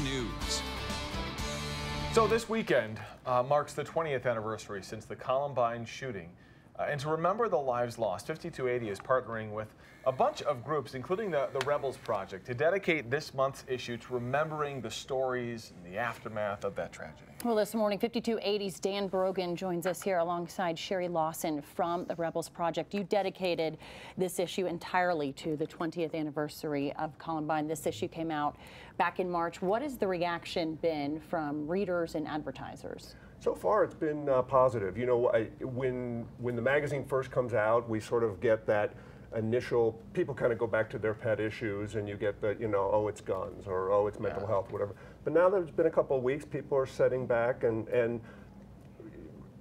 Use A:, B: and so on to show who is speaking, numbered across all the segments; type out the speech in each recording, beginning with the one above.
A: News.
B: So this weekend marks the 20th anniversary since the Columbine shooting. And to remember the lives lost, 5280 is partnering with a bunch of groups, including the Rebels Project, to dedicate this month's issue to remembering the stories and the aftermath of that tragedy.
C: Well, this morning, 5280's Dan Brogan joins us here alongside Sherry Lawson from the Rebels Project. You dedicated this issue entirely to the 20th anniversary of Columbine. This issue came out back in March. What has the reaction been from readers and advertisers?
D: So far, it's been positive. You know, when the magazine first comes out, we sort of get that initial, people kind of go back to their pet issues, and you get the, you know, oh, it's guns, or oh, it's mental health, whatever. But now there's been a couple of weeks, people are setting back, and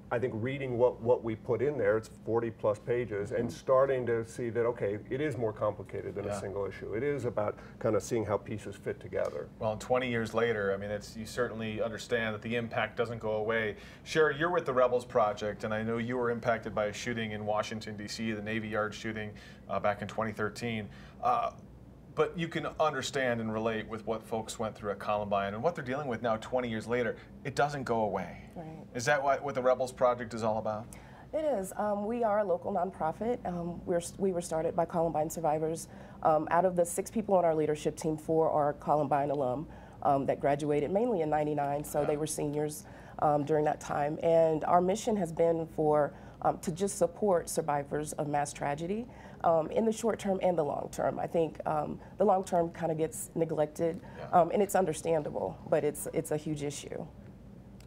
D: I think reading what we put in there, it's 40+ pages, and starting to see that, okay, it is more complicated than a single issue. It is about kind of seeing how pieces fit together.
B: Well, 20 years later, I mean, you certainly understand that the impact doesn't go away. Sherry, you're with the Rebels Project, and I know you were impacted by a shooting in Washington, D.C., the Navy Yard shooting back in 2013. But you can understand and relate with what folks went through at Columbine and what they're dealing with now 20 years later. It doesn't go away.
E: Right.
B: Is that what the Rebels Project is all about?
E: It is. We are a local nonprofit. We were started by Columbine survivors. Out of the 6 people on our leadership team, 4 are Columbine alum that graduated mainly in '99, so they were seniors during that time. And our mission has been to just support survivors of mass tragedy in the short term and the long term. I think the long term kind of gets neglected, and it's understandable, but it's a huge issue.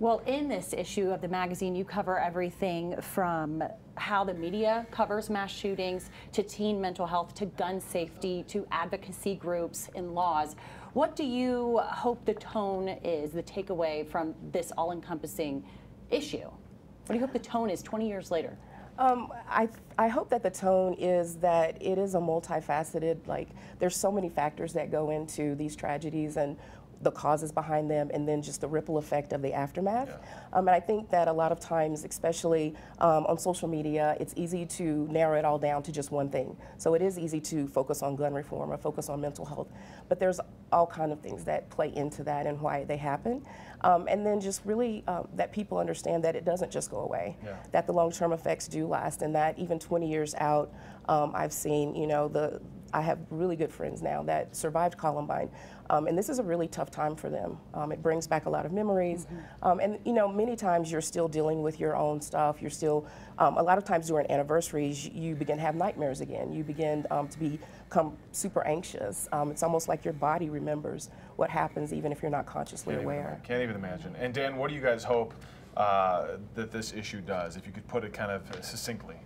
C: Well, in this issue of the magazine, you cover everything from how the media covers mass shootings, to teen mental health, to gun safety, to advocacy groups and laws. What do you hope the tone is, the takeaway from this all-encompassing issue? What do you hope the tone is 20 years later?
E: I hope that the tone is that it is a multifaceted, like, there's so many factors that go into these tragedies and the causes behind them, and then just the ripple effect of the aftermath. And I think that a lot of times, especially on social media, it's easy to narrow it all down to just one thing. So it is easy to focus on gun reform or focus on mental health, but there's all kinds of things that play into that and why they happen. And then just really that people understand that it doesn't just go away, that the long-term effects do last, and that even 20 years out, I've seen, you know, I have really good friends now that survived Columbine, and this is a really tough time for them. It brings back a lot of memories, and you know, many times you're still dealing with your own stuff. You're still, a lot of times during anniversaries, you begin to have nightmares again. You begin to become super anxious. It's almost like your body remembers what happens, even if you're not consciously aware.
B: Can't even imagine. And Dan, what do you guys hope that this issue does, if you could put it kind of succinctly?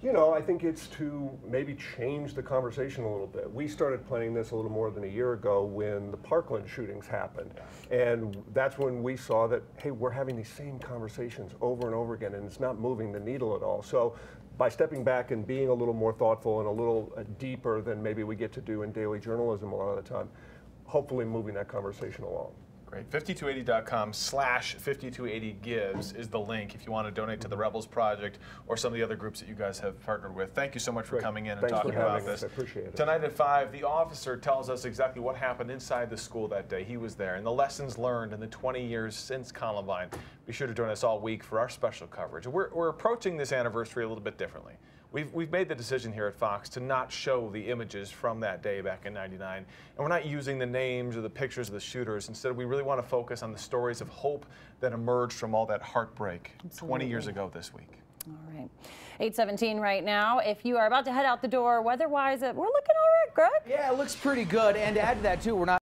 D: You know, I think it's to maybe change the conversation a little bit. We started planning this a little more than a year ago when the Parkland shootings happened. And that's when we saw that, hey, we're having these same conversations over and over again, and it's not moving the needle at all. So by stepping back and being a little more thoughtful and a little deeper than maybe we get to do in daily journalism a lot of the time, hopefully moving that conversation along.
B: Great. 5280.com/5280gives is the link if you want to donate to the Rebels Project or some of the other groups that you guys have partnered with. Thank you so much for coming in and talking about this.
D: I appreciate it.
B: Tonight at 5, the officer tells us exactly what happened inside the school that day. He was there, and the lessons learned in the 20 years since Columbine. Be sure to join us all week for our special coverage. We're approaching this anniversary a little bit differently. We've made the decision here at Fox to not show the images from that day back in '99, and we're not using the names or the pictures of the shooters. Instead, we really want to focus on the stories of hope that emerged from all that heartbreak 20 years ago this week.
C: All right. 8:17 right now. If you are about to head out the door, weather-wise, we're looking all right, Greg.
F: Yeah, it looks pretty good. And to add to that, too, we're not